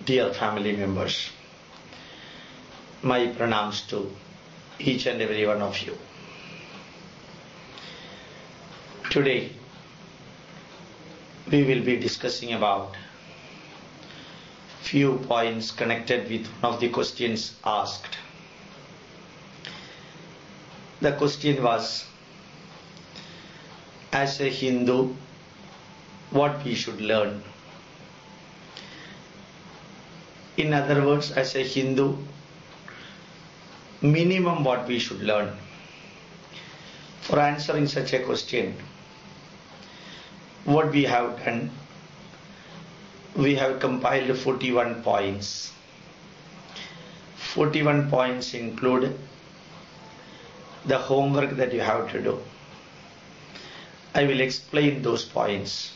Dear family members, my pranams to each and every one of you. Today we will be discussing about few points connected with one of the questions asked. The question was, as a Hindu, what we should learn? In other words, as a Hindu, minimum what we should learn. For answering such a question, what we have done, we have compiled 41 points. 41 points include the homework that you have to do. I will explain those points.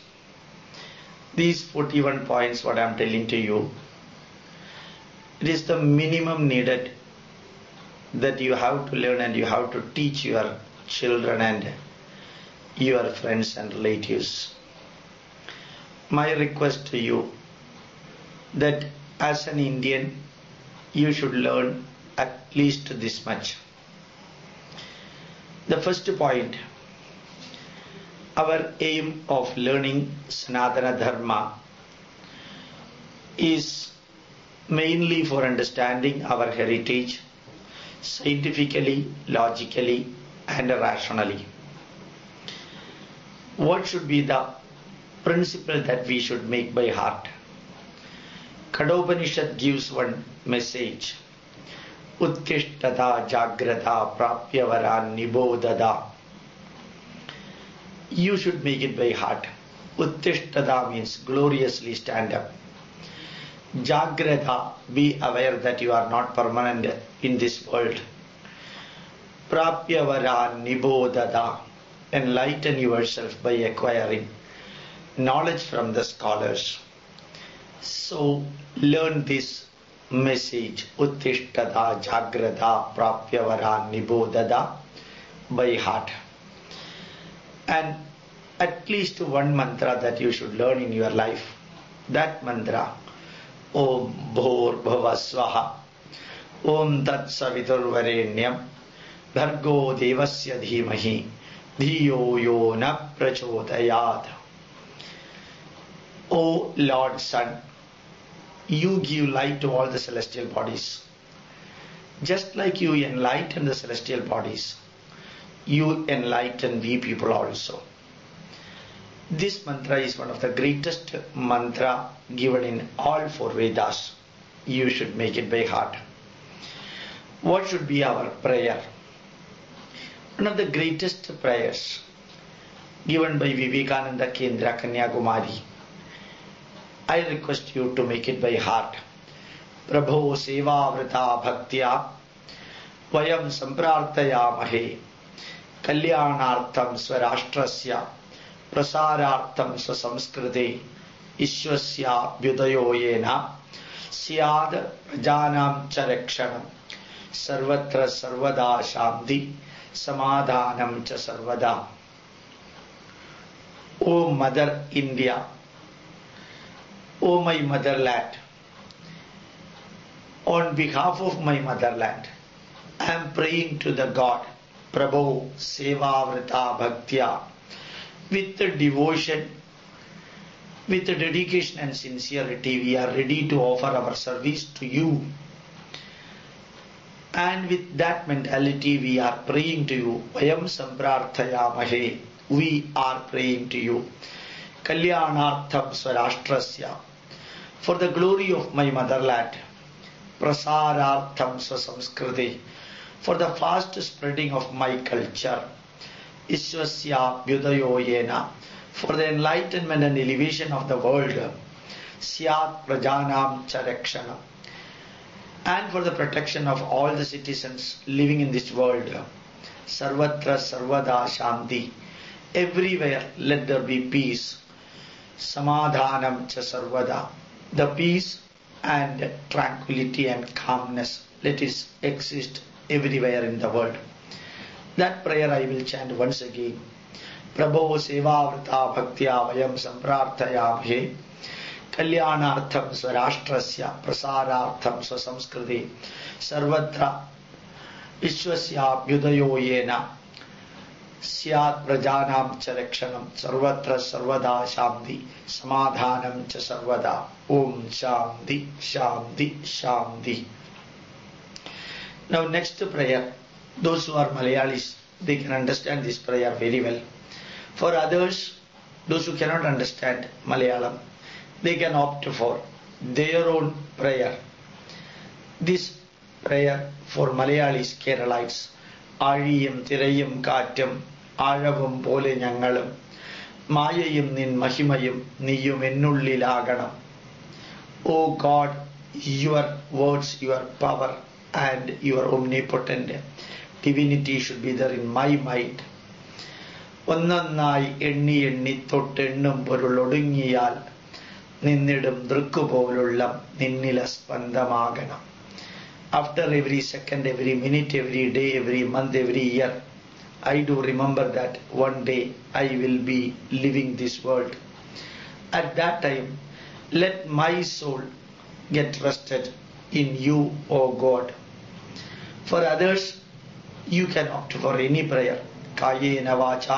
These 41 points, what I am telling to you, it is the minimum needed that you have to learn and you have to teach your children and your friends and relatives. My request to you that as an Indian, you should learn at least this much. The first point, our aim of learning Sanaathana dharma is mainly for understanding our heritage scientifically, logically and rationally. What should be the principle that we should make by heart? Kathopanishad gives one message. Uttishthata jagrata prapyavaran nibodhada. You should make it by heart. Uttishthata means gloriously stand up. Jagrata, be aware that you are not permanent in this world. Prapyavaran nibodhada, enlighten yourself by acquiring knowledge from the scholars. So learn this message, Uttishthata jagrata prapyavaran nibodhada, by heart. And at least one mantra that you should learn in your life. That mantra, Om Bhor Bhava Swaha, Om Tat Saviturvarenyam, Bhargo Devasya Dhimahi, Dhiyo Yo Na Prachodayat. O Lord Sun, you give light to all the celestial bodies. Just like you enlighten the celestial bodies, you enlighten we people also. This mantra is one of the greatest mantra given in all four Vedas. You should make it by heart. What should be our prayer? One of the greatest prayers given by Vivekananda Kendra Kanyakumari. I request you to make it by heart. Prabho seva vrita bhaktya vayam samprartayamahe kalyanartham swarashtrasya prasarartham sasamskrite ishwasya vyudayo yena syad prajanam charekshanam sarvatra sarvada shanti samadhanam cha sarvada. O Mother India, O my motherland, on behalf of my motherland, I am praying to the God, Prabhu Seva Vrita Bhaktya, with devotion, with dedication and sincerity, we are ready to offer our service to you. And with that mentality, we are praying to you. Vayam samprarthayamahe. We are praying to you. Kalyanartham swarashtrasya. For the glory of my motherland. Prasarartham swasamskriti. For the fast spreading of my culture. Ishwasya vyudayo yena. For the enlightenment and elevation of the world. Syat prajanam charakshana. And for the protection of all the citizens living in this world. Sarvatra sarvada shanti. Everywhere let there be peace. Samadhanam cha sarvada. The peace and tranquility and calmness, let it exist everywhere in the world. That prayer I will chant once again. Prabho seva vrita bhaktya vayam samprarthayamhe Kalyanartham Swarashtrasya Prasarartham Swasamskriti Sarvatra Vishwasya Abhyudayo Yena Syat Prajanam Cha Rakshanam Sarvatra Sarvada Shanti Samadhanam Cha Sarvada. Om Shanti Shanti Shanti. Now next prayer. Those who are Malayalis, they can understand this prayer very well. For others, those who cannot understand Malayalam, they can opt for their own prayer. This prayer for Malayalis, Keralites, Ariyam Tirayam Katyam Aravam Pole Nyangalam Mayayam Nin Mahimayam Niyum Ennullilaganam. O God, your words, your power and your omnipotent divinity should be there in my mind. ഒന്നൊന്നായി എണ്ണി എണ്ണി തൊട്ടെണ്ണും പൊരുളൊടുങ്ങിയാൽ നിന്നിടും ദൃക്കുപോലുള്ള നിന്നില സ്പന്ദമാകണം. After every second, every minute, every day, every month, every year, I do remember that one day I will be leaving this world. At that time, let my soul get rested in you, O God. For others, you can opt for any prayer. Kayena vacha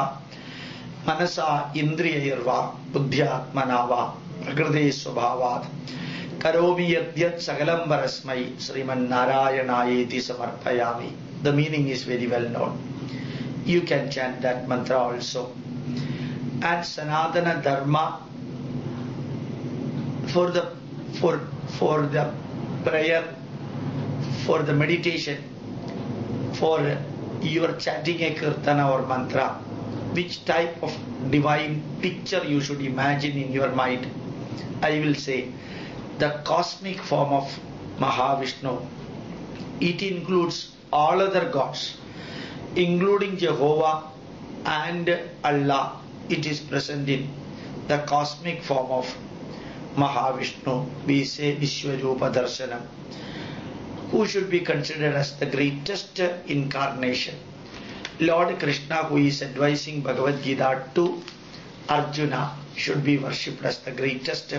manasa indriyayarva buddhyatmanava prakriti swabhavat karomi yadyat sagalam parasmai Sriman Narayanayeti samarpayami. The meaning is very well known. You can chant that mantra also. And Sanaathana dharma, for the prayer, for the meditation, for your chanting a kirtana or mantra, which type of divine picture you should imagine in your mind. I will say the cosmic form of Mahavishnu. It includes all other gods, including Jehovah and Allah. It is present in the cosmic form of Mahavishnu. We say Vishwarupa Darshanam, who should be considered as the greatest incarnation. Lord Krishna, who is advising Bhagavad Gita to Arjuna, should be worshipped as the greatest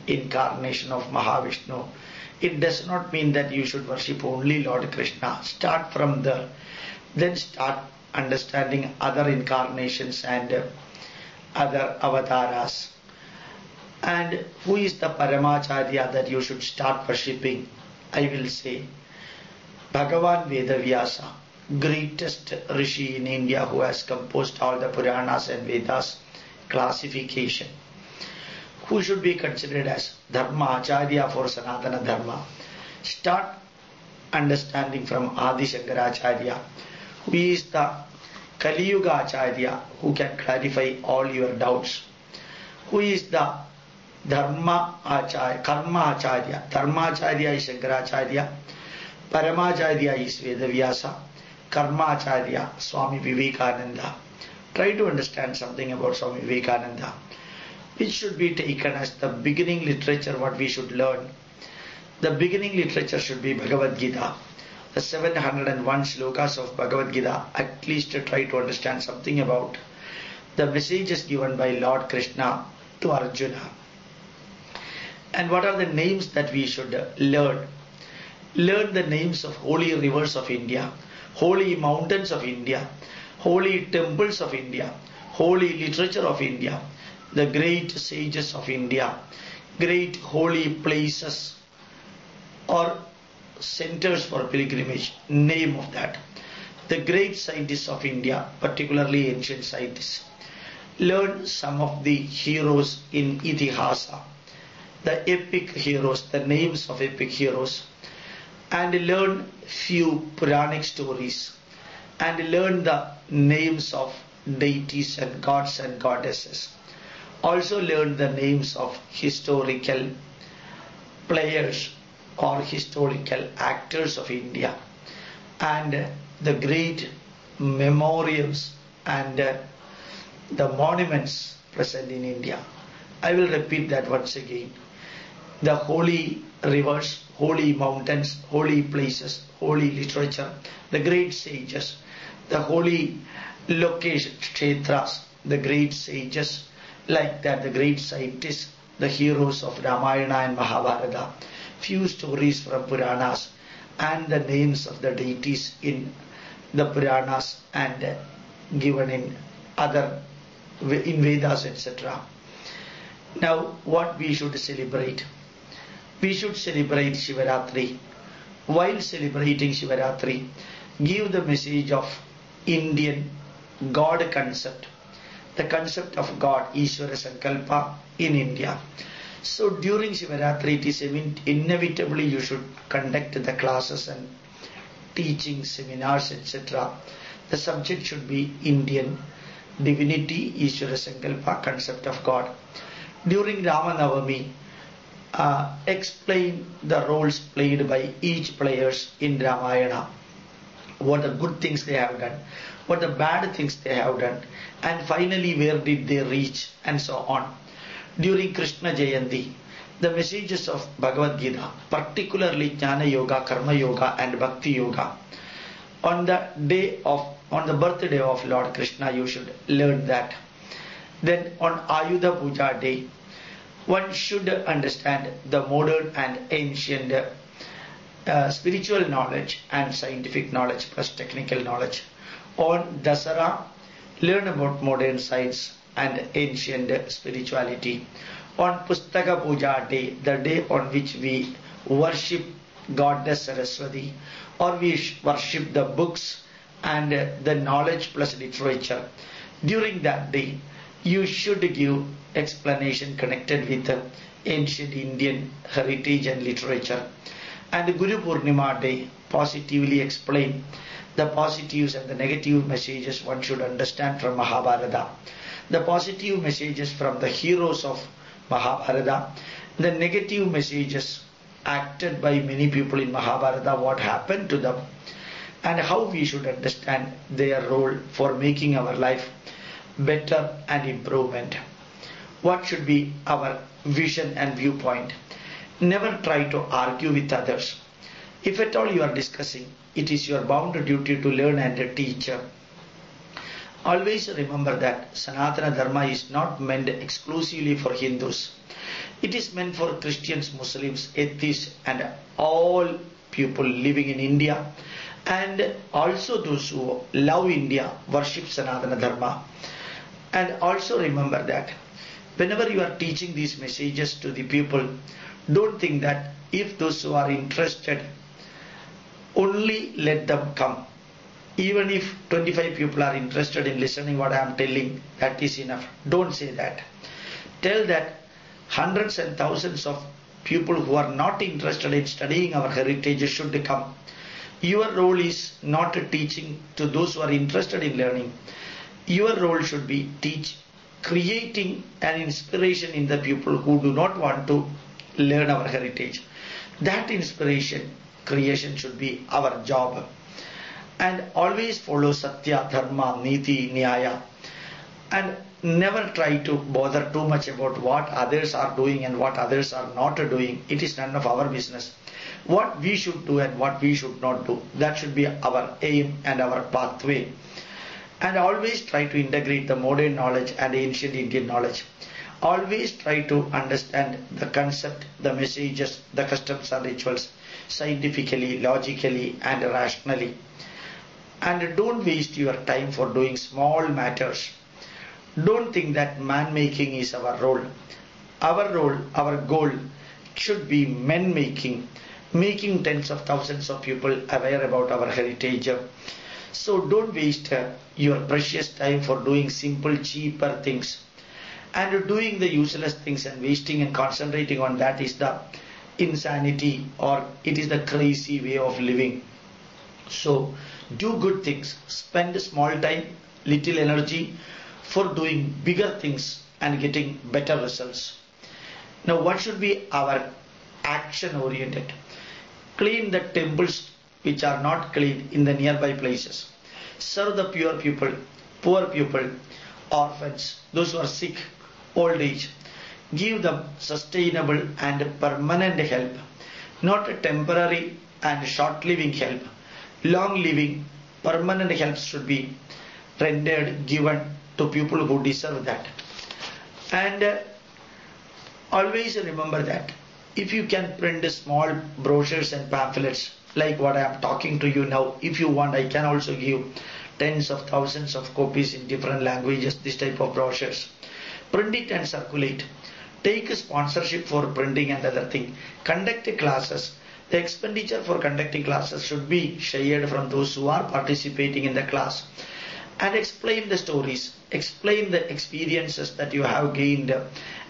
incarnation of Mahavishnu. It does not mean that you should worship only Lord Krishna. Start from there, then start understanding other incarnations and other avatars. And who is the Paramacharya that you should start worshipping? I will say Bhagavan Vedavyasa, greatest Rishi in India who has composed all the Puranas and Vedas classification, who should be considered as Dharma Acharya for Sanatana Dharma. Start understanding from Adi Shankaracharya, who is the Kali Yuga Acharya, who can clarify all your doubts, who is the Dharma Acharya, Karma Acharya. Dharma Acharya is Shankaracharya, Paramacharya is Vedavyasa, Karma Acharya Swami Vivekananda. Try to understand something about Swami Vivekananda, which should be taken as the beginning literature what we should learn. The beginning literature should be Bhagavad Gita. The 701 slokas of Bhagavad Gita. At least try to understand something about the messages given by Lord Krishna to Arjuna. And what are the names that we should learn? Learn the names of holy rivers of India, holy mountains of India, holy temples of India, holy literature of India, the great sages of India, great holy places or centers for pilgrimage, name of that. The great scientists of India, particularly ancient scientists. Learn some of the heroes in Itihasa, the epic heroes, the names of epic heroes, and learn few Puranic stories, and learn the names of deities and gods and goddesses. Also learn the names of historical players or historical actors of India, and the great memorials and the monuments present in India. I will repeat that once again. The holy rivers, holy mountains, holy places, holy literature, the great sages, the holy locations, kshetras, the great sages, like that, the great scientists, the heroes of Ramayana and Mahabharata, few stories from Puranas, and the names of the deities in the Puranas and given in other in Vedas, etc. Now, what we should celebrate? We should celebrate Shivaratri. While celebrating Shivaratri, give the message of Indian God concept, the concept of God, Ishvara Sankalpa in India. So during Shivaratri, it is inevitably you should conduct the classes and teaching, seminars, etc. The subject should be Indian divinity, Ishvara Sankalpa, concept of God. During Ramanavami, explain the roles played by each players in Ramayana, what the good things they have done, what the bad things they have done, and finally where did they reach, and so on. During Krishna Jayanti, the messages of Bhagavad Gita, particularly Jnana Yoga, Karma Yoga and Bhakti Yoga, on the birthday of Lord Krishna you should learn that. Then on Ayudha Puja day, one should understand the modern and ancient spiritual knowledge and scientific knowledge plus technical knowledge. On Dasara, learn about modern science and ancient spirituality. On Pustaka Puja day, the day on which we worship Goddess Saraswati, or we worship the books and the knowledge plus literature, during that day you should give explanation connected with ancient Indian heritage and literature. And Guru Purnima day, positively explain the positives and the negative messages one should understand from Mahabharata. The positive messages from the heroes of Mahabharata, the negative messages acted by many people in Mahabharata, what happened to them, and how we should understand their role for making our life better and improvement. What should be our vision and viewpoint? Never try to argue with others. If at all you are discussing, it is your bound duty to learn and teach. Always remember that Sanaathana dharma is not meant exclusively for Hindus. It is meant for Christians, Muslims, atheists and all people living in India, and also those who love India, worship Sanaathana dharma. And also remember that whenever you are teaching these messages to the people, don't think that if those who are interested, only let them come. Even if 25 people are interested in listening what I am telling, that is enough. Don't say that. Tell that hundreds and thousands of people who are not interested in studying our heritage should come. Your role is not teaching to those who are interested in learning. Your role should be creating an inspiration in the people who do not want to learn our heritage. That inspiration creation should be our job. And always follow Satya, Dharma, Niti, Nyaya. And never try to bother too much about what others are doing and what others are not doing. It is none of our business. What we should do and what we should not do, that should be our aim and our pathway. And always try to integrate the modern knowledge and ancient Indian knowledge. Always try to understand the concept, the messages, the customs and rituals scientifically, logically and rationally. And don't waste your time for doing small matters. Don't think that man making is our role. Our role, our goal should be men making, making tens of thousands of people aware about our heritage. So don't waste your precious time for doing simple, cheaper things. And doing the useless things and wasting and concentrating on that is the insanity, or it is the crazy way of living. So do good things. Spend small time, little energy for doing bigger things and getting better results. Now what should be our action oriented? Clean the temples which are not clean in the nearby places. Serve the poor people, orphans, those who are sick, old age. Give them sustainable and permanent help, not a temporary and short-living help. Long-living, permanent help should be rendered, given to people who deserve that. And Always remember that if you can print small brochures and pamphlets like what I am talking to you now, if you want, I can also give tens of thousands of copies in different languages, this type of brochures. Print it and circulate. Take sponsorship for printing and other thing. Conduct classes. The expenditure for conducting classes should be shared from those who are participating in the class. And explain the stories, explain the experiences that you have gained,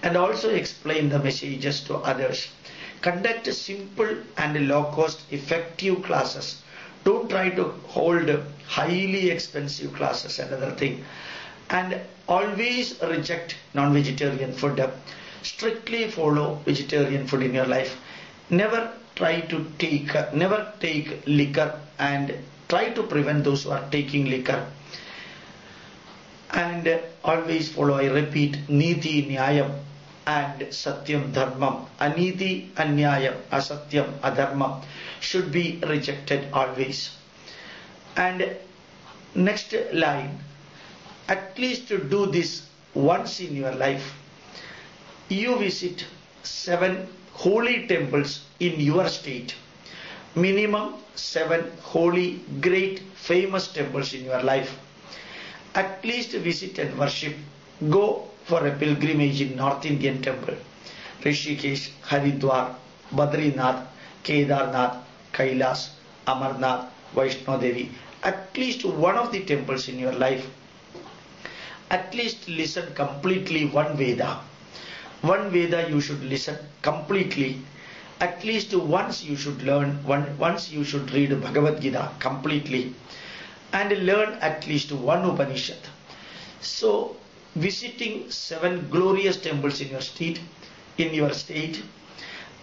and also explain the messages to others. Conduct simple and low-cost, effective classes. Don't try to hold highly expensive classes and other thing. And always reject non-vegetarian food. Strictly follow vegetarian food in your life. Never take liquor, and try to prevent those who are taking liquor. And always follow, I repeat, Niti, Nyayam and Satyam, Dharmam. Aniti, Anyayam, Asatyam, Adharmam should be rejected always. And next line, at least to do this once in your life. You visit 7 holy temples in your state. Minimum 7 holy, great, famous temples in your life. At least visit and worship. Go for a pilgrimage in North Indian temple. Rishikesh, Haridwar, Badrinath, Kedarnath, Kailas, Amarnath, Vaishno Devi. At least one of the temples in your life. At least listen completely one Veda. One Veda you should listen completely. At least once you should learn, once you should read Bhagavad Gita completely. And learn at least one Upanishad. So, visiting 7 glorious temples in your state,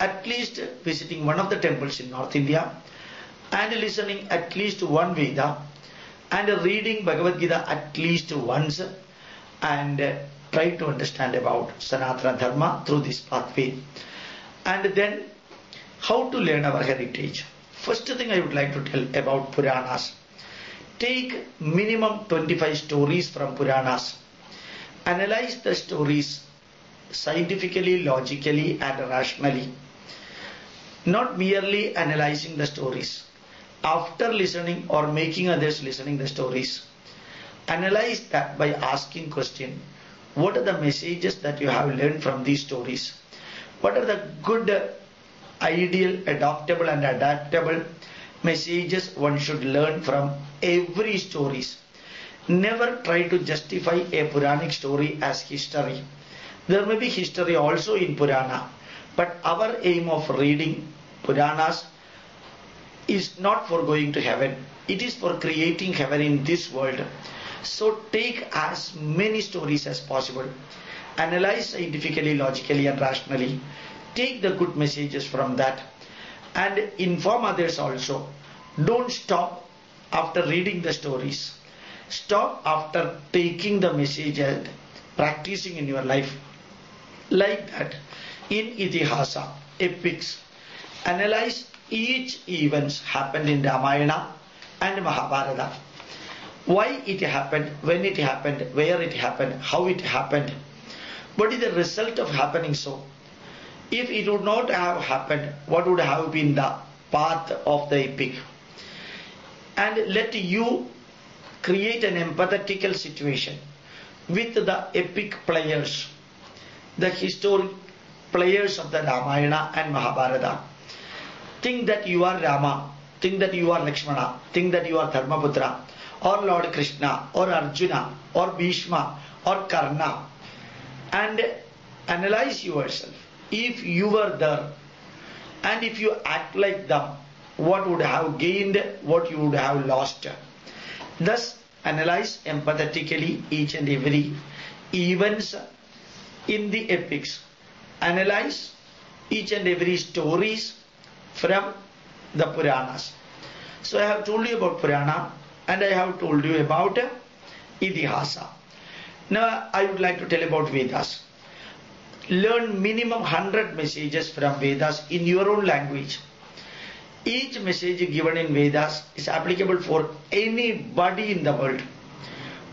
at least visiting one of the temples in North India, and listening at least one Veda, and reading Bhagavad Gita at least once, and try to understand about Sanaathana Dharma through this pathway. And then, how to learn our heritage. First thing I would like to tell about Puranas. Take minimum 25 stories from Puranas. Analyze the stories scientifically, logically and rationally. Not merely analyzing the stories. After listening or making others listening the stories, analyze that by asking question. What are the messages that you have learned from these stories? What are the good, ideal, adoptable and adaptable messages one should learn from every stories? Never try to justify a Puranic story as history. There may be history also in Purana, but our aim of reading Puranas is not for going to heaven. It is for creating heaven in this world. So take as many stories as possible. Analyze scientifically, logically and rationally. Take the good messages from that and inform others also. Don't stop after reading the stories. Stop after taking the message and practicing in your life. Like that, in Itihasa, epics, analyze each events happened in Ramayana and Mahabharata. Why it happened, when it happened, where it happened, how it happened. What is the result of happening so? If it would not have happened, what would have been the path of the epic? And let you create an empathetical situation with the epic players, the historic players of the Ramayana and Mahabharata. Think that you are Rama, think that you are Lakshmana, think that you are Dharmaputra, or Lord Krishna, or Arjuna, or Bhishma, or Karna, and analyze yourself. If you were there, and if you act like them, what would have gained, what you would have lost. Thus, analyze empathetically each and every events in the epics. Analyze each and every stories from the Puranas. So I have told you about Purana and I have told you about Itihasa. Now I would like to tell about Vedas. Learn minimum 100 messages from Vedas in your own language. Each message given in Vedas is applicable for anybody in the world.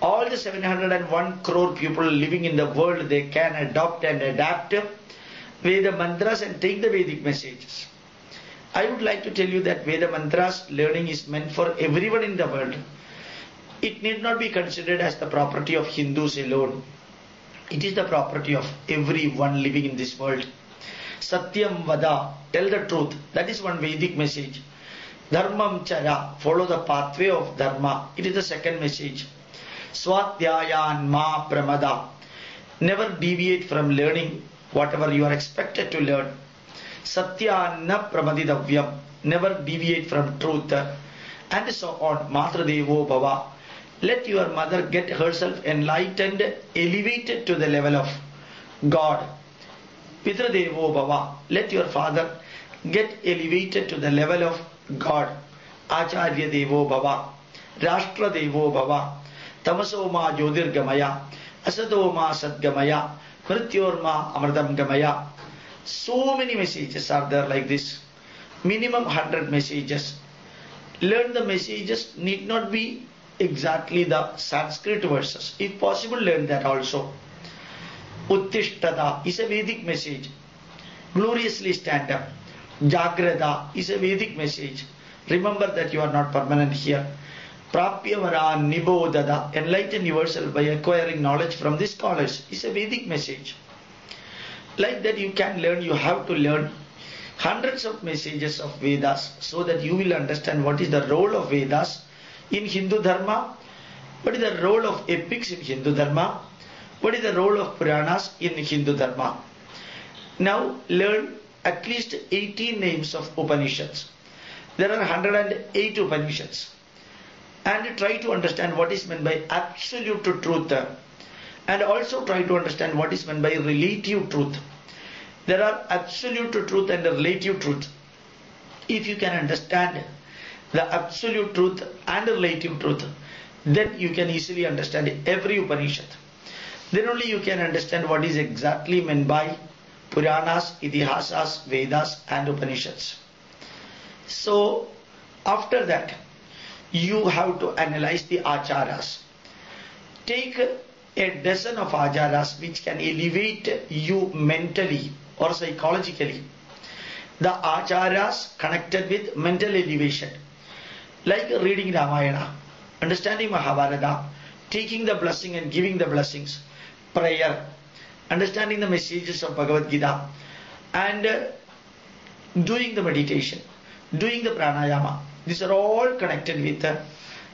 All the 701 crore people living in the world, they can adopt and adapt Veda mantras and take the Vedic messages. I would like to tell you that Veda mantras learning is meant for everyone in the world. It need not be considered as the property of Hindus alone. It is the property of everyone living in this world. Satyam vada, tell the truth. That is one Vedic message. Dharmam chara, follow the pathway of dharma. It is the second message. Swadhyayan ma pramada, never deviate from learning whatever you are expected to learn. Satya na pramadidavyam, never deviate from truth. And so on. Matradevo bhava, let your mother get herself enlightened, elevated to the level of God. Pitradevo bhava, let your father get elevated to the level of God. Acharya devo bhava, Rashtra devo bhava, Tamaso ma jyotirgamaya, Asato ma sadgamaya, Mrityor ma amradam gamaya. So many messages are there like this. Minimum 100 messages. Learn the messages, need not be exactly the Sanskrit verses. If possible, learn that also. Uttishtada is a Vedic message. Gloriously stand up. Jagrada is a Vedic message. Remember that you are not permanent here. Prapyavara Nibodada, enlighten yourself by acquiring knowledge from the scholars, is a Vedic message. Like that you can learn, you have to learn hundreds of messages of Vedas so that you will understand what is the role of Vedas in Hindu Dharma, what is the role of epics in Hindu Dharma, what is the role of Puranas in Hindu Dharma. Now learn at least 18 names of Upanishads. There are 108 Upanishads. And try to understand what is meant by absolute truth. And also try to understand what is meant by relative truth. There are absolute truth and relative truth. If you can understand the absolute truth and relative truth, then you can easily understand every Upanishad. Then only you can understand what is exactly meant by Puranas, Itihasas, Vedas and Upanishads. So after that, you have to analyze the acharas. Take a dozen of acharas which can elevate you mentally or psychologically. The acharas connected with mental elevation, like reading Ramayana, understanding Mahabharata, taking the blessing and giving the blessings, prayer, understanding the messages of Bhagavad Gita, and doing the meditation, doing the pranayama. These are all connected with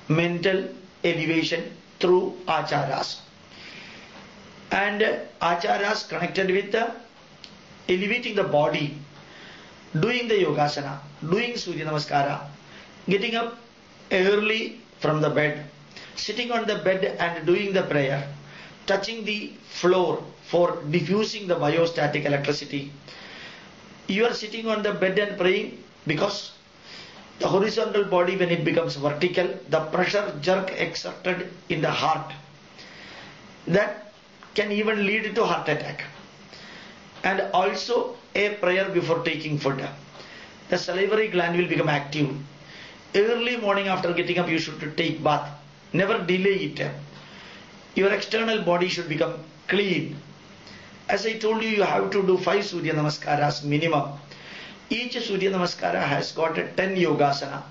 mental elevation through acharas. And acharas connected with elevating the body, doing the yogasana, doing Surya Namaskara, getting up early from the bed, sitting on the bed and doing the prayer, touching the floor for diffusing the biostatic electricity. You are sitting on the bed and praying because the horizontal body, when it becomes vertical, the pressure jerk exerted in the heart, that can even lead to heart attack. And also a prayer before taking food. The salivary gland will become active. Early morning after getting up, you should take bath. Never delay it. Your external body should become clean. As I told you, you have to do 5 Surya Namaskaras minimum. Each Surya Namaskara has got a 10 yogasana.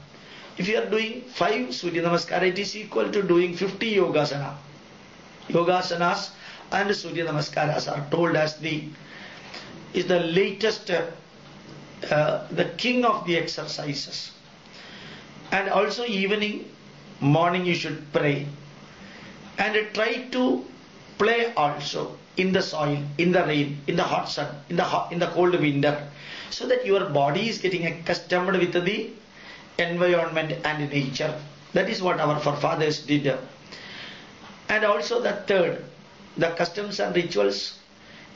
If you are doing 5 Surya Namaskara, it is equal to doing 50 yogasana. Yogasanas and Surya Namaskaras are told as the latest, the king of the exercises. And also evening, morning you should pray. And try to play also in the soil, in the rain, in the hot sun, in the cold winter, so that your body is getting accustomed with the environment and nature. That is what our forefathers did. And also the third, the customs and rituals,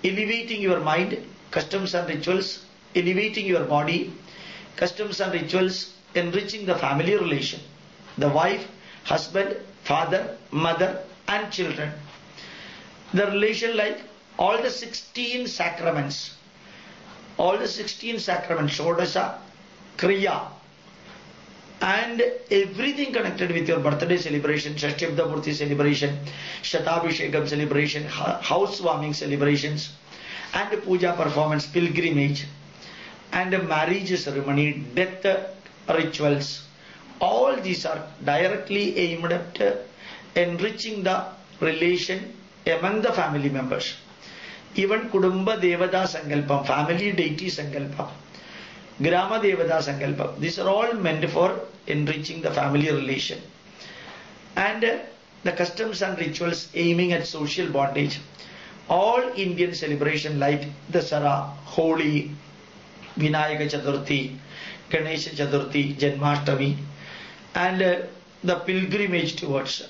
elevating your mind, customs and rituals, elevating your body, customs and rituals, enriching the family relation, the wife, husband, father, mother and children. The relation like all the 16 sacraments, Shodasa, Kriya, and everything connected with your birthday celebration, Shashtibda Murti celebration, Shatabhishekam celebration, housewarming celebrations, and puja performance, pilgrimage, and marriage ceremony, death rituals. All these are directly aimed at enriching the relation among the family members. Even Kudumba Devada Sankalpam, family deity Sankalpam, Grama Devada Sankalpam, these are all meant for enriching the family relation. And the customs and rituals aiming at social bondage. All Indian celebration like Dasara, Holi, Vinayaka Chaturthi, Ganesha Chaturthi, Janmashtami, and the pilgrimage towards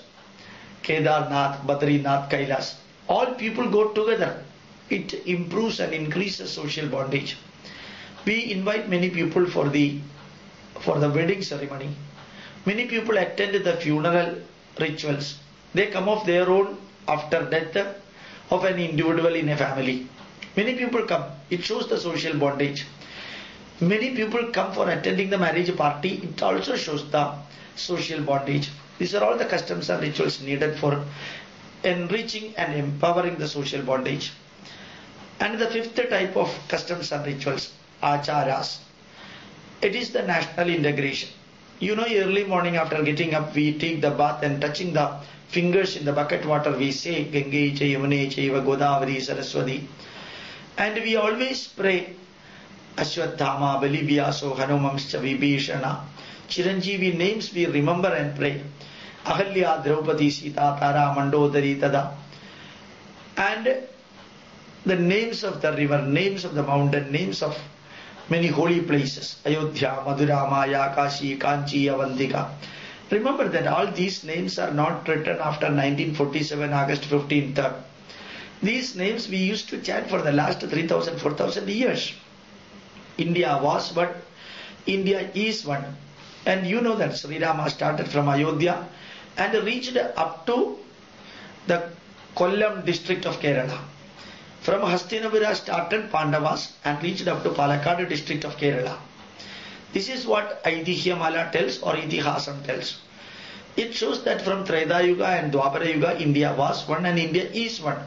Kedarnath, Badrinath, Kailas. All people go together. It improves and increases social bondage. We invite many people for the wedding ceremony. Many people attend the funeral rituals. They come of their own after death of an individual in a family. Many people come. It shows the social bondage. Many people come for attending the marriage party. It also shows the social bondage. These are all the customs and rituals needed for enriching and empowering the social bondage. And the fifth type of customs and rituals, acharas. It is the national integration. You know, early morning after getting up, we take the bath and touching the fingers in the bucket water, we say Gange cha Yamune chaiva Godavari Saraswati. And we always pray Ashwatthama, Balivyaso, Hanumamscha Vibhishana. Chiranjeevi names we remember and pray. Ahalya, Draupadi, Sita, Tara, Mandodari, Tada. And the names of the river, names of the mountain, names of many holy places. Ayodhya, Madura, Maya, Kashi, Kanchi, Avantika. Remember that all these names are not written after 1947, August 15th. These names we used to chant for the last 3,000, 4,000 years. India was one, India is one. And you know that Sri Rama started from Ayodhya and reached up to the Kollam district of Kerala. From Hastinapura started Pandavas and reached up to Palakkad district of Kerala. This is what Aidhihyamala tells or Itihasam tells. It shows that from Treta Yuga and Dwapara Yuga, India was one and India is one.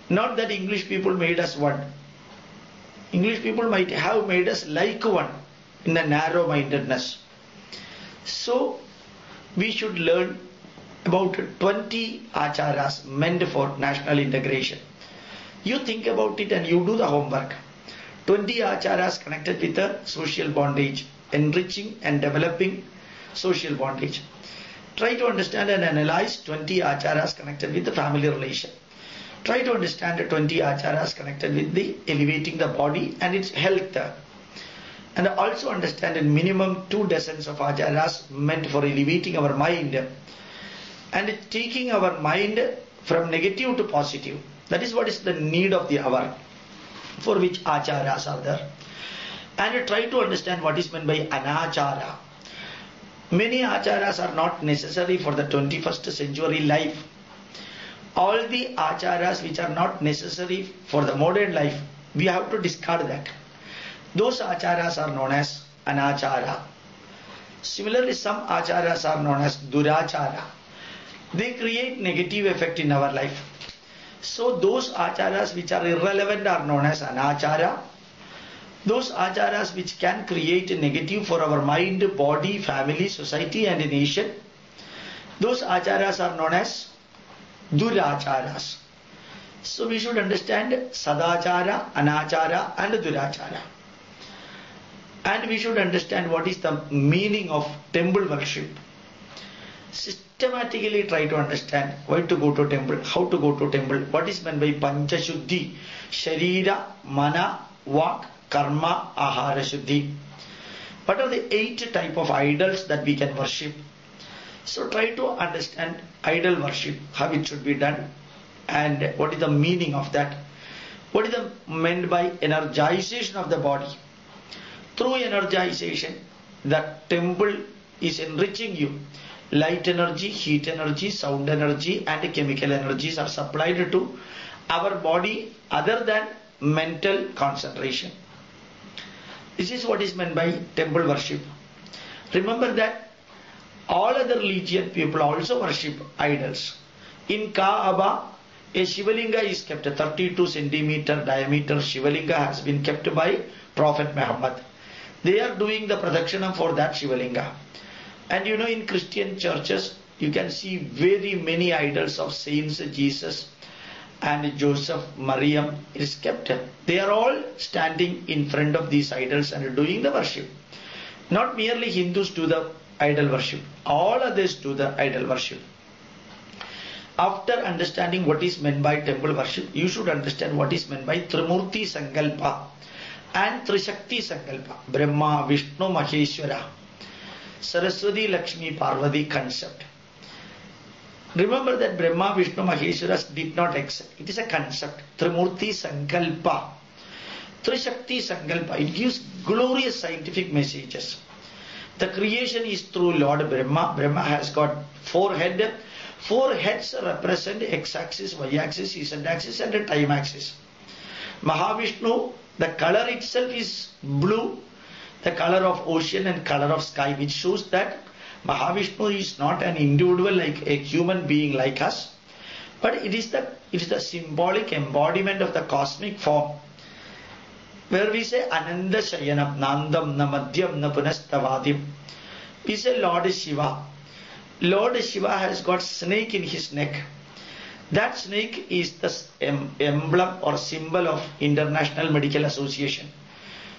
Not that English people made us one. English people might have made us like one in a narrow-mindedness. So, we should learn about 20 acharas meant for national integration. You think about it and you do the homework. 20 acharas connected with the social bondage, enriching and developing social bondage. Try to understand and analyze 20 acharas connected with the family relation. Try to understand the 20 acharas connected with the elevating the body and its health. And also understand in minimum 2 dozens of acharas meant for elevating our mind and taking our mind from negative to positive. That is what is the need of the hour, for which acharas are there. And try to understand what is meant by anachara. Many acharas are not necessary for the 21st century life. All the acharas which are not necessary for the modern life, we have to discard that. Those acharas are known as anachara. Similarly, some acharas are known as durachara. They create negative effect in our life. So those acharas which are irrelevant are known as anachara. Those acharas which can create a negative for our mind, body, family, society and nation, those acharas are known as duracharas. So we should understand sadachara, anachara and durachara. And we should understand what is the meaning of temple worship. Systematically try to understand why to go to temple, how to go to temple, what is meant by Panchashuddhi, Sharira, Mana, Vak, Karma, Ahara Shuddhi. What are the 8 type of idols that we can worship? So try to understand idol worship, how it should be done and what is the meaning of that. What is meant by energization of the body? Through energization, the temple is enriching you. Light energy, heat energy, sound energy and chemical energies are supplied to our body other than mental concentration. This is what is meant by temple worship. Remember that all other religion people also worship idols. In Kaaba, A Shivalinga is kept, a 32 centimeter diameter Shivalinga has been kept by Prophet Muhammad. They are doing the Pradakshinam for that Shivalinga. And you know, in Christian churches, you can see very many idols of saints, Jesus and Joseph, Mariam is kept. They are all standing in front of these idols and doing the worship. Not merely Hindus do the idol worship, all others do the idol worship. After understanding what is meant by temple worship, you should understand what is meant by Trimurti Sankalpa and Trishakti Sankalpa, Brahma, Vishnu, Maheshwara, Saraswati, Lakshmi, Parvati concept. Remember that Brahma, Vishnu, Maheshwara did not accept. It is a concept. Trimurti Sankalpa. Trishakti Sankalpa. It gives glorious scientific messages. The creation is through Lord Brahma. Brahma has got 4 heads. 4 heads represent x-axis, y-axis, z-axis and a time axis. Mahavishnu, the color itself is blue, the color of ocean and color of sky, which shows that Mahavishnu is not an individual like a human being like us, but it is the symbolic embodiment of the cosmic form, where we say Ananda Shayanam, Nandam, Na Madhyam, Na Punastavadim. We say Lord Shiva. Lord Shiva has got snake in his neck. That snake is the emblem or symbol of International Medical Association.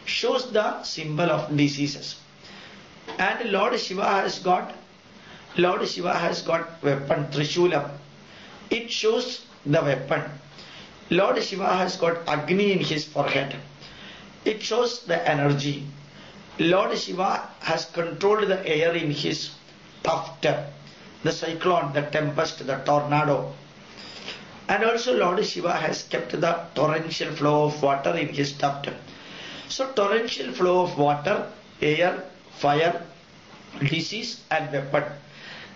Shows the symbol of diseases. And Lord Shiva has got weapon Trishulam. It shows the weapon. Lord Shiva has got Agni in his forehead. It shows the energy. Lord Shiva has controlled the air in his tuft, the cyclone, the tempest, the tornado. And also Lord Shiva has kept the torrential flow of water in his tuft. So torrential flow of water, air, fire, disease and weapon.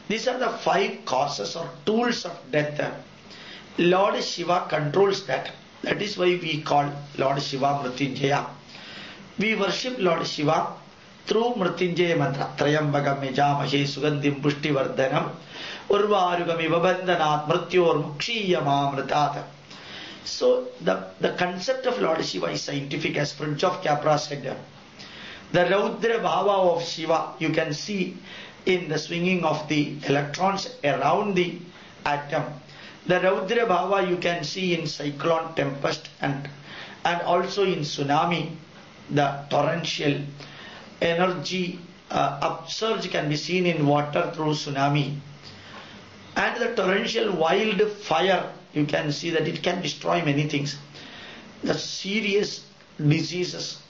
These are the 5 causes or tools of death. Lord Shiva controls that. That is why we call Lord Shiva Mrityunjaya. We worship Lord Shiva through Mrityunjaya mantra. Trayambagam yajamahe sugandhim pushtivardhanam urvarugam ivabandhanat mrityor mukshiyamamritat. So the concept of Lord Shiva is scientific, as French of Capra said. The Raudra Bhava of Shiva you can see in the swinging of the electrons around the atom. The Raudra Bhava you can see in cyclone, tempest and also in tsunami. The torrential energy upsurge can be seen in water through tsunami. And the torrential wild fire, you can see that it can destroy many things. The serious diseases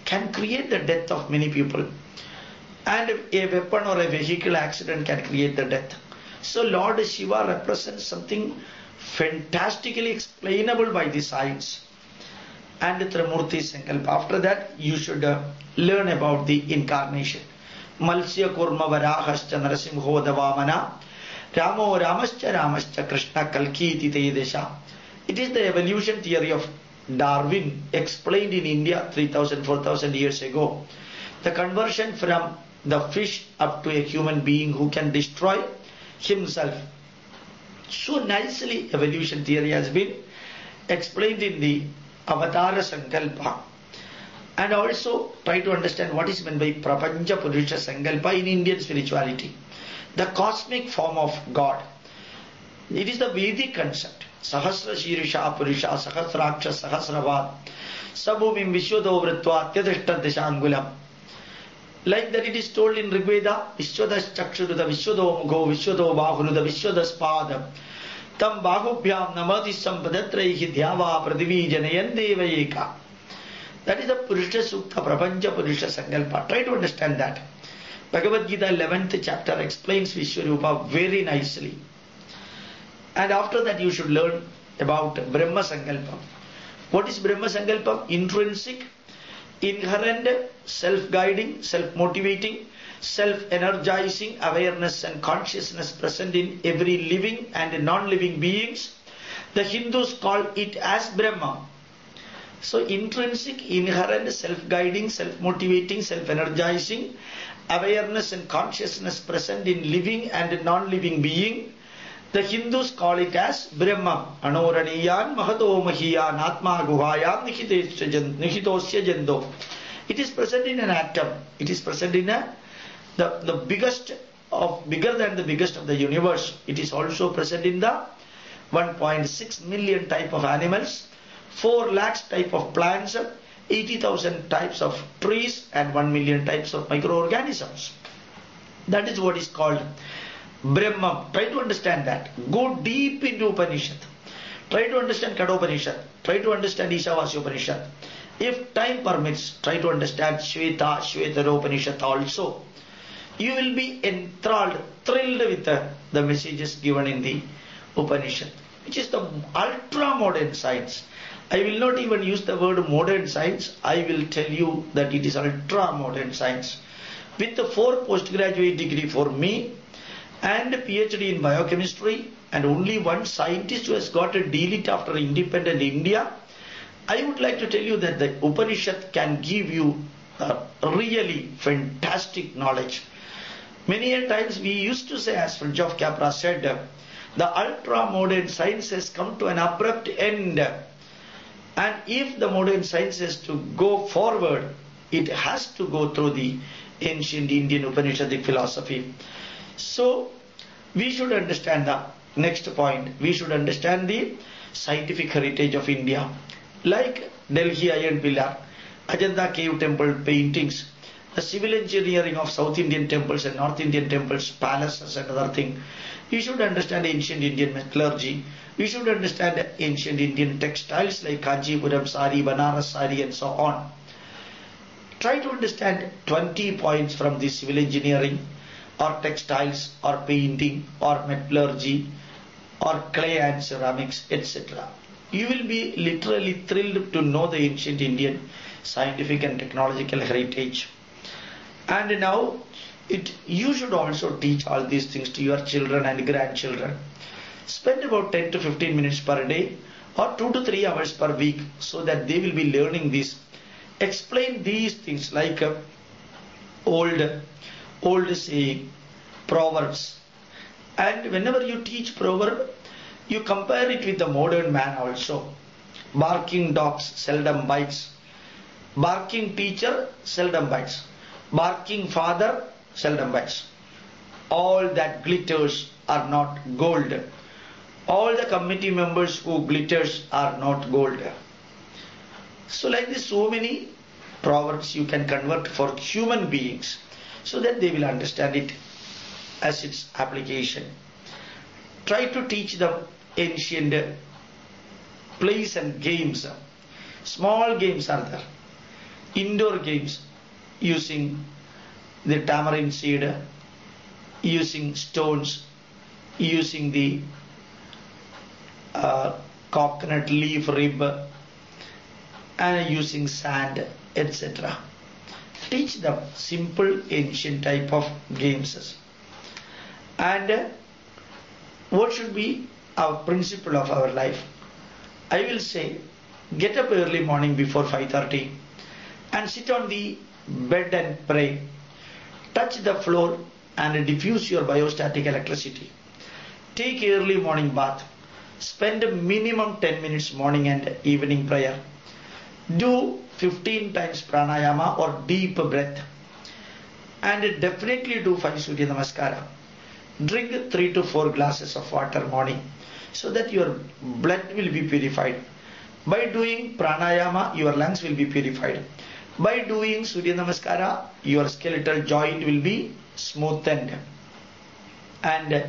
can create the death of many people. And a weapon or a vehicle accident can create the death. So Lord Shiva represents something fantastically explainable by the science. And Trimurti Sankalpa. After that, you should learn about the incarnation. Malsya Kurma Varahascha Narasimho Davamana Ramo Ramascha Krishna Kalki Tite Desha. It is the evolution theory of Darwin explained in India 3000-4000 years ago. The conversion from the fish up to a human being who can destroy himself. So nicely evolution theory has been explained in the Avatara Sankalpa. And also try to understand what is meant by Prapancha Purusha Sankalpa in Indian spirituality. The cosmic form of God. It is the Vedic concept. Sahasra Shirisha Purusha Sahasraksha Sahasravad Sabhumim Vishwado Vritva Tyadishta Deshangulam. Like that it is told in Rigveda, Vishwadas Chakshuruda Vishwado Mugo Vishwado Bahuruda Vishwadas Pada Tam Bahubhyam Namati Sampadatrai Dhyava Pradivi Janayan Devayeka. That is the Purusha Sukta Prapancha Purusha Sankalpa. Try to understand that. Bhagavad Gita 11th chapter explains Vishwarupa very nicely. And after that you should learn about Brahma Sankalpa. What is Brahma Sankalpa? Intrinsic, inherent, self-guiding, self-motivating, self-energizing awareness and consciousness present in every living and non-living beings. The Hindus call it as Brahma. So intrinsic, inherent, self-guiding, self-motivating, self-energizing awareness and consciousness present in living and non-living being. The Hindus call it as Brahma. Anoraniyan Mahato Mahiyan Atma Guhayam Nihitosya Jendo. It is present in an atom. It is present in the biggest of bigger than the biggest of the universe. It is also present in the 1.6 million type of animals, 4 lakhs type of plants, 80,000 types of trees, and 1 million types of microorganisms. That is what is called Brahma. Try to understand that. Go deep into Upanishad. Try to understand Kadopanishad. Try to understand Ishavasya Upanishad. If time permits, try to understand Shvetara Upanishad also. You will be enthralled, thrilled with the messages given in the Upanishad, which is the ultra modern science. I will not even use the word modern science. I will tell you that it is ultra modern science. With the 4 postgraduate degree for me and PhD in biochemistry, and only one scientist who has got a DLit after independent India, I would like to tell you that the Upanishad can give you really fantastic knowledge. Many a times we used to say, as French of Capra said, the ultra modern science has come to an abrupt end. And if the modern science is to go forward, it has to go through the ancient Indian Upanishadic philosophy. So we should understand the next point. We should understand the scientific heritage of India. Like Delhi Iron Pillar, Ajanta Cave Temple paintings, the civil engineering of South Indian temples and North Indian temples, palaces and other things. You should understand ancient Indian metallurgy. You should understand ancient Indian textiles like Kanchipuram sari, Banaras sari, and so on. Try to understand 20 points from the civil engineering or textiles or painting or metallurgy or clay and ceramics, etc. You will be literally thrilled to know the ancient Indian scientific and technological heritage. And now you should also teach all these things to your children and grandchildren. Spend about 10 to 15 minutes per day or 2 to 3 hours per week so that they will be learning this. Explain these things like old saying, proverbs. And whenever you teach proverb, you compare it with the modern man also. Barking dogs seldom bites. Barking teacher seldom bites. Barking father seldom bites. All that glitters are not gold. All the committee members who glitters are not gold. So like this, so many proverbs you can convert for human beings so that they will understand it as its application. Try to teach them ancient plays and games. Small games are there. Indoor games using the tamarind seed, using stones, using the coconut leaf rib, and using sand, etc. Teach them simple ancient type of games. And what should be our principle of our life? I will say, get up early morning before 5:30 and sit on the bed and pray. Touch the floor and diffuse your biostatic electricity. Take early morning bath. Spend a minimum 10 minutes morning and evening prayer. Do 15 times pranayama or deep breath. And definitely do 5 Surya Namaskara. Drink 3 to 4 glasses of water morning so that your blood will be purified. By doing pranayama, your lungs will be purified. By doing Surya Namaskara, your skeletal joint will be smoothened. And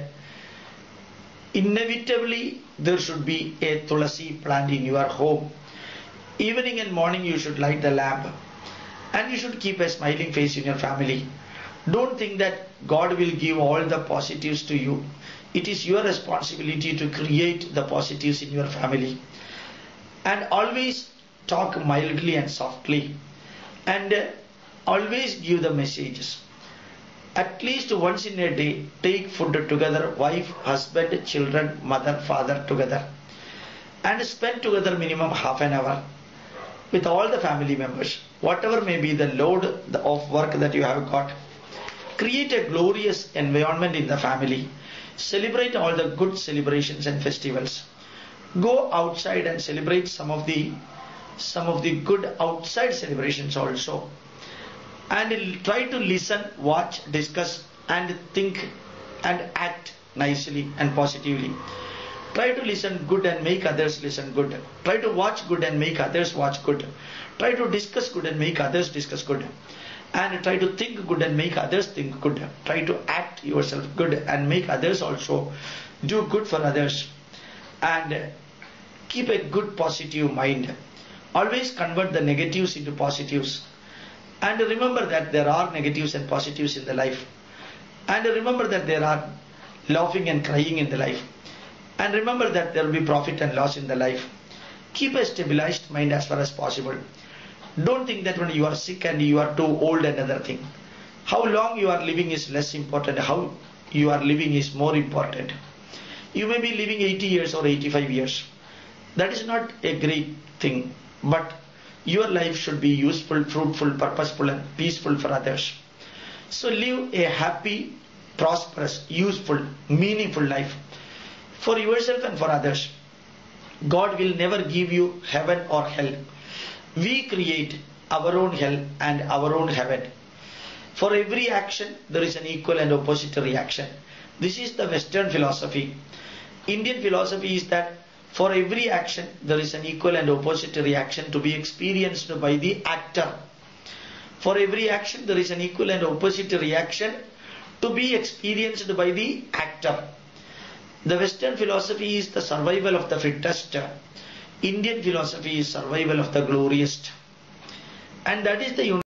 inevitably, there should be a tulasi plant in your home. Evening and morning you should light the lamp. And you should keep a smiling face in your family. Don't think that God will give all the positives to you. It is your responsibility to create the positives in your family. And always talk mildly and softly. And always give the messages. At least once in a day, take food together, wife, husband, children, mother, father together. And spend together minimum half an hour with all the family members. Whatever may be the load of work that you have got. Create a glorious environment in the family. Celebrate all the good celebrations and festivals. Go outside and celebrate some of the good outside celebrations also. And try to listen, watch, discuss, and think and act nicely and positively. Try to listen good and make others listen good. Try to watch good and make others watch good. Try to discuss good and make others discuss good. And try to think good and make others think good. Try to act yourself good and make others also do good for others. And keep a good positive mind. Always convert the negatives into positives. And remember that there are negatives and positives in the life. And remember that there are laughing and crying in the life. And remember that there will be profit and loss in the life. Keep a stabilized mind as far as possible. Don't think that when you are sick and you are too old, another thing. How long you are living is less important. How you are living is more important. You may be living 80 years or 85 years. That is not a great thing. But your life should be useful, fruitful, purposeful and peaceful for others. So live a happy, prosperous, useful, meaningful life for yourself and for others. God will never give you heaven or hell. We create our own hell and our own heaven. For every action, there is an equal and opposite reaction. This is the Western philosophy. Indian philosophy is that for every action, there is an equal and opposite reaction to be experienced by the actor. For every action, there is an equal and opposite reaction to be experienced by the actor. The Western philosophy is the survival of the fittest. Indian philosophy is survival of the glorious. And that is the